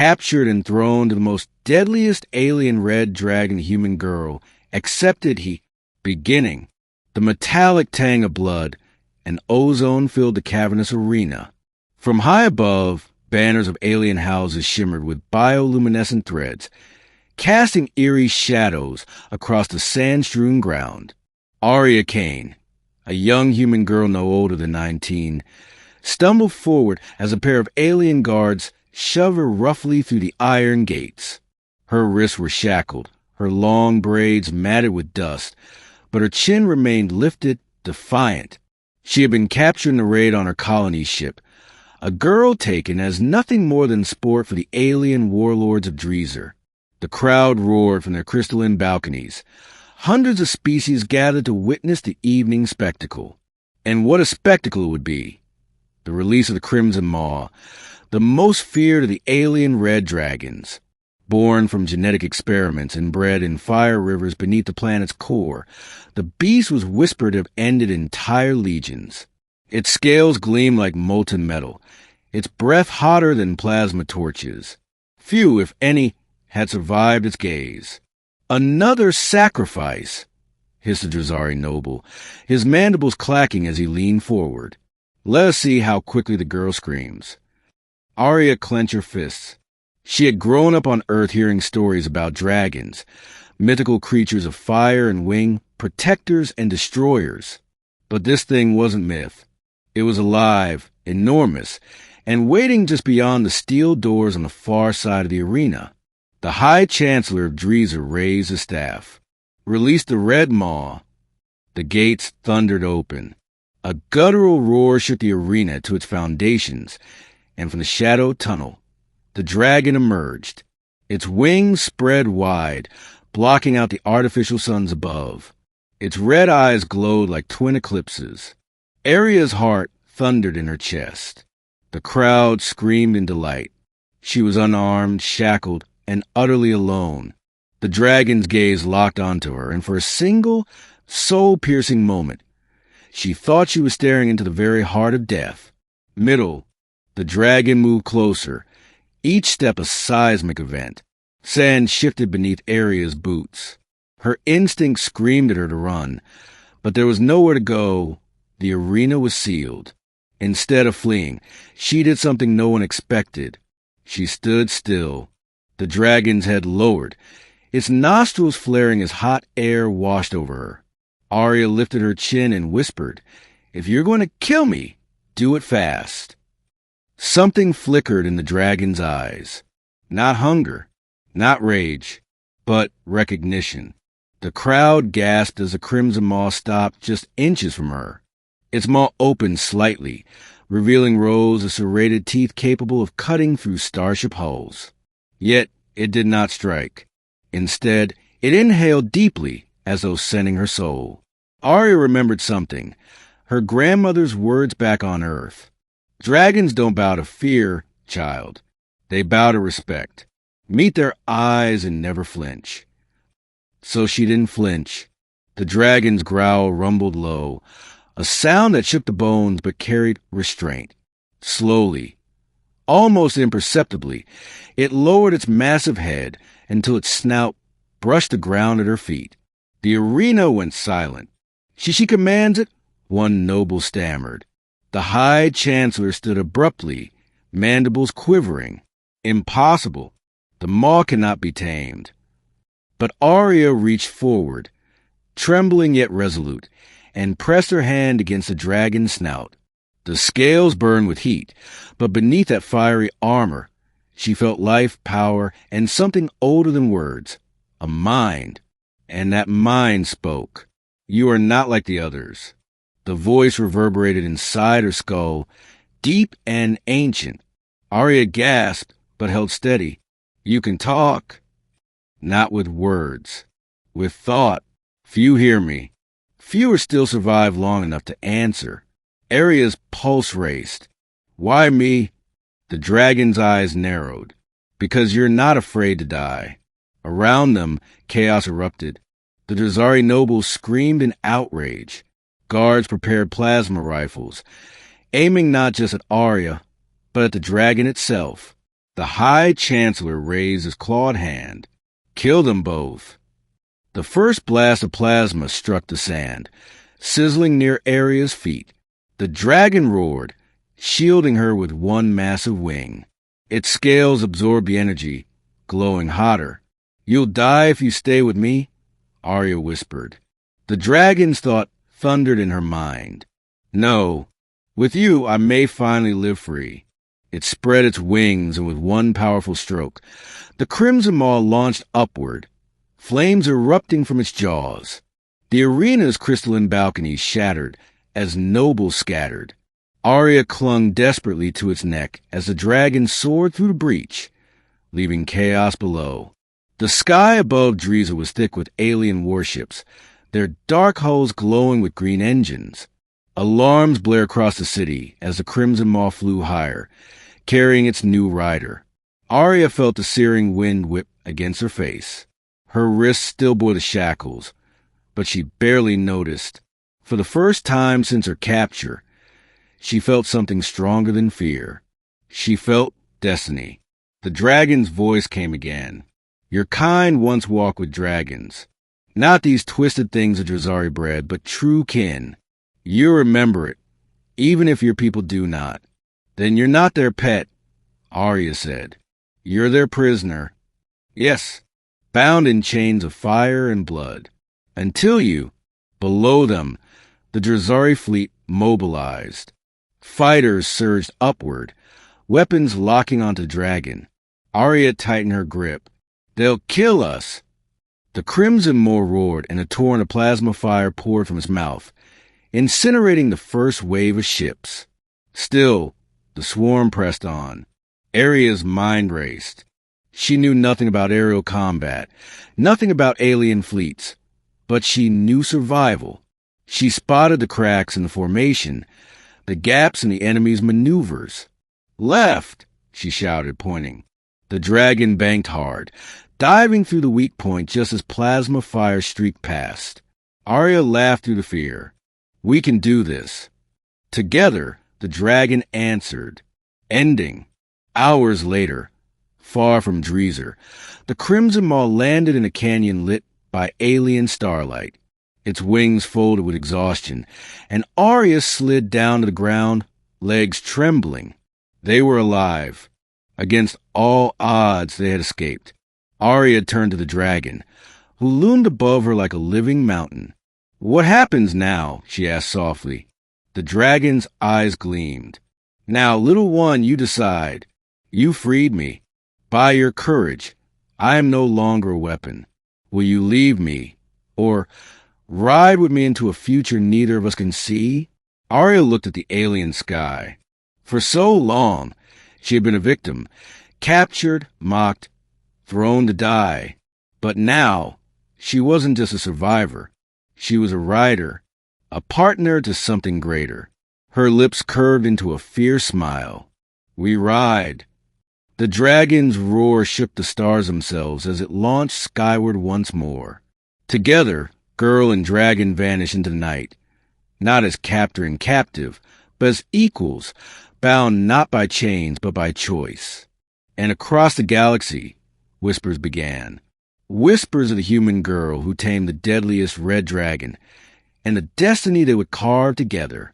captured and thrown to the most deadliest alien red dragon human girl, accepted he, beginning. The metallic tang of blood and ozone filled the cavernous arena. From high above, banners of alien houses shimmered with bioluminescent threads, casting eerie shadows across the sand-strewn ground. Arya Kane, a young human girl no older than 19, stumbled forward as a pair of alien guards shoved her roughly through the iron gates. Her wrists were shackled, her long braids matted with dust, but her chin remained lifted, defiant. She had been captured in a raid on her colony ship, a girl taken as nothing more than sport for the alien warlords of Dreezer. The crowd roared from their crystalline balconies. Hundreds of species gathered to witness the evening spectacle. And what a spectacle it would be! The release of the Crimson Maw, the most feared of the alien red dragons. Born from genetic experiments and bred in fire rivers beneath the planet's core, the beast was whispered to have ended entire legions. Its scales gleamed like molten metal, its breath hotter than plasma torches. Few, if any, had survived its gaze. Another sacrifice, hissed the Drazari noble, his mandibles clacking as he leaned forward. Let us see how quickly the girl screams. Arya clenched her fists. She had grown up on Earth hearing stories about dragons, mythical creatures of fire and wing, protectors and destroyers. But this thing wasn't myth. It was alive, enormous, and waiting just beyond the steel doors on the far side of the arena. The High Chancellor of Dreezer raised his staff, released the red maw. The gates thundered open. A guttural roar shook the arena to its foundations, and from the shadowed tunnel, the dragon emerged. Its wings spread wide, blocking out the artificial suns above. Its red eyes glowed like twin eclipses. Arya's heart thundered in her chest. The crowd screamed in delight. She was unarmed, shackled, and utterly alone. The dragon's gaze locked onto her, and for a single, soul-piercing moment, she thought she was staring into the very heart of death. The dragon moved closer, each step a seismic event. Sand shifted beneath Arya's boots. Her instinct screamed at her to run, but there was nowhere to go. The arena was sealed. Instead of fleeing, she did something no one expected. She stood still, the dragon's head lowered, its nostrils flaring as hot air washed over her. Arya lifted her chin and whispered, "If you're going to kill me, do it fast." Something flickered in the dragon's eyes. Not hunger, not rage, but recognition. The crowd gasped as the Crimson Maw stopped just inches from her. Its maw opened slightly, revealing rows of serrated teeth capable of cutting through starship hulls. Yet it did not strike. Instead, it inhaled deeply, as though sending her soul. Arya remembered something, her grandmother's words back on Earth. Dragons don't bow to fear, child. They bow to respect. Meet their eyes and never flinch. So she didn't flinch. The dragon's growl rumbled low, a sound that shook the bones but carried restraint. Slowly, almost imperceptibly, it lowered its massive head until its snout brushed the ground at her feet. The arena went silent. She commands it, one noble stammered. The High Chancellor stood abruptly, mandibles quivering. Impossible. The maw cannot be tamed. But Arya reached forward, trembling yet resolute, and pressed her hand against the dragon's snout. The scales burned with heat, but beneath that fiery armor, she felt life, power, and something older than words, a mind. And that mind spoke. "You are not like the others." The voice reverberated inside her skull, deep and ancient. Arya gasped, but held steady. "You can talk." "Not with words. With thought. Few hear me. Fewer still survive long enough to answer." Arya's pulse raced. "Why me?" The dragon's eyes narrowed. "Because you're not afraid to die." Around them, chaos erupted. The Drazari nobles screamed in outrage. Guards prepared plasma rifles, aiming not just at Arya, but at the dragon itself. The High Chancellor raised his clawed hand. Kill them both. The first blast of plasma struck the sand, sizzling near Aria's feet. The dragon roared, shielding her with one massive wing. Its scales absorbed the energy, glowing hotter. You'll die if you stay with me, Aria whispered. The dragon's thought thundered in her mind. No, with you I may finally live free. It spread its wings, and with one powerful stroke, the crimson maw launched upward, flames erupting from its jaws. The arena's crystalline balconies shattered as nobles scattered. Aria clung desperately to its neck as the dragon soared through the breach, leaving chaos below. The sky above Driza was thick with alien warships, their dark hulls glowing with green engines. Alarms blared across the city as the crimson maw flew higher, carrying its new rider. Aria felt the searing wind whip against her face. Her wrists still bore the shackles, but she barely noticed. For the first time since her capture, she felt something stronger than fear. She felt destiny. The dragon's voice came again. Your kind once walked with dragons. Not these twisted things a Drazari bred, but true kin. You remember it, even if your people do not. Then you're not their pet, Aria said. You're their prisoner. Yes, bound in chains of fire and blood. Until you, below them, the Drazari fleet mobilized. Fighters surged upward, weapons locking onto dragon. Aria tightened her grip. They'll kill us! The crimson maw roared, and a torrent of plasma fire poured from its mouth, incinerating the first wave of ships. Still, the swarm pressed on. Aria's mind raced. She knew nothing about aerial combat, nothing about alien fleets, but she knew survival. She spotted the cracks in the formation, the gaps in the enemy's maneuvers. Left, she shouted, pointing. The dragon banked hard, diving through the weak point just as plasma fire streaked past. Aria laughed through the fear. We can do this. Together, the dragon answered, ending. Hours later, far from Driza, the crimson maw landed in a canyon lit by alien starlight. Its wings folded with exhaustion, and Aria slid down to the ground, legs trembling. They were alive. Against all odds, they had escaped. Aria turned to the dragon, who loomed above her like a living mountain. What happens now? She asked softly. The dragon's eyes gleamed. Now, little one, you decide. You freed me. By your courage, I am no longer a weapon. Will you leave me, or ride with me into a future neither of us can see? Aria looked at the alien sky. For so long, she had been a victim, captured, mocked, thrown to die. But now, she wasn't just a survivor. She was a rider, a partner to something greater. Her lips curved into a fierce smile. We ride. The dragon's roar shook the stars themselves as it launched skyward once more. Together, girl and dragon vanished into the night, not as captor and captive, but as equals, bound not by chains but by choice. And across the galaxy, whispers began. Whispers of the human girl who tamed the deadliest red dragon, and the destiny they would carve together.